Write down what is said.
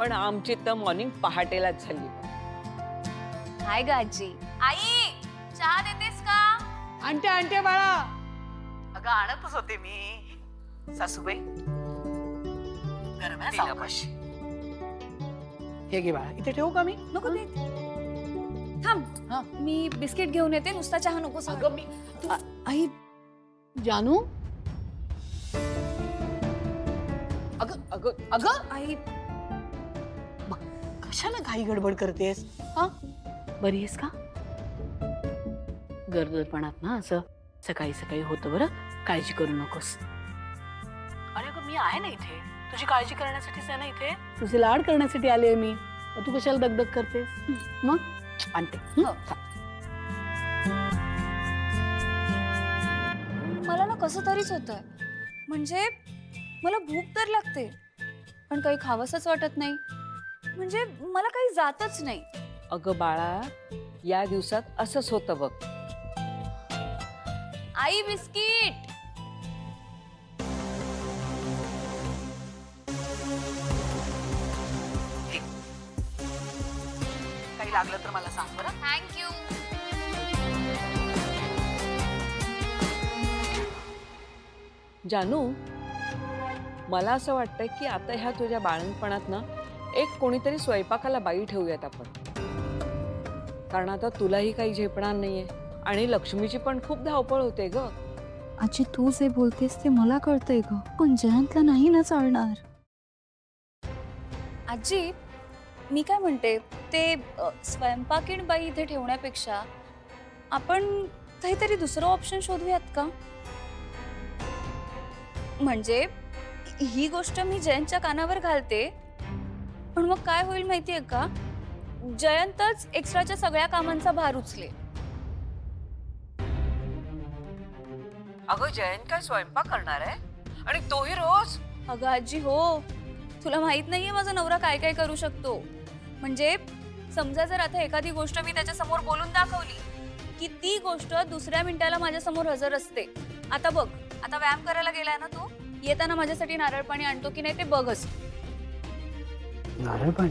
पण आमची तर मॉर्निंग पहाटेलाच झाली। हाय ग आजी। आई चहा देतेस का? आणते आणते बाळा। अगं आणतच होते मी। सासूबाई गरम आहे सावकाश। हे घे बाळा, इथे ठेवू का मी? नको दे। थांब मी बिस्किट घेऊन येते, नुसता चहा नको। अगं मी आई जानू अगं अगं अगं आई कशाला घाई गडबड करतेस? हा बरी आहेस का? गरगरपणात ना असं सकाळी सकाळी होतं बरं, काळजी करू नकोस। अरे अगं मी आहे ना इथे, तुझी काळजी करण्यासाठीच आहे ना इथे, तुझे लाड करण्यासाठी आले मी। तू कशाला दगदग करतेस? मग आणते। मला ना कसं तरीच होतंय, म्हणजे मला भूक तर लागते पण काही खावंसच वाटत नाही, म्हणजे मला काही जातच नाही। अगं बाळा, या दिवसात असंच होतं बघ। आई बिस्किट। काही लागलं तर मला सांग बरं। थँक्यू। जानू, मला असं वाटतंय की आता ह्या तुझ्या बाळणपणात ना एक कोणीतरी स्वयंपाकाला बाई ठेवूयात आपण, कारण आता तुलाही काही झेपणार नाहीये आणि लक्ष्मीची पण खूप धावपळ होते ग। आजी तू जे बोलतेस ते मला कळतंय ग, पण जयंतला नाही ना चालणार। आजी मी काय म्हणते, ते स्वयंपाकीण बाई इथे ठेवण्यापेक्षा आपण काहीतरी दुसरं ऑप्शन शोधूयात का? म्हणजे ही गोष्ट मी जयंतच्या कानावर घालते, पण मग काय होईल माहितीये का, जयंतच एक्स्ट्राच्या सगळ्या कामांचा भार उचले। अगं जयंत काय स्वयंपाक करणार आहे आणि तोही रोज? अगं आजी हो, तुला माहित नाहीये माझा नवरा काय काय करू शकतो। म्हणजे समजा जर आता एखादी गोष्ट मी त्याच्या समोर बोलून दाखवली की ती गोष्ट दुसऱ्या मिनिटाला माझ्या समोर हजर असते। आता बघ, आता व्यायाम करायला गेलाय ना तू, येताना माझ्यासाठी नारळ पाणी आणतो की नाही ते बघच। नारळ पाणी?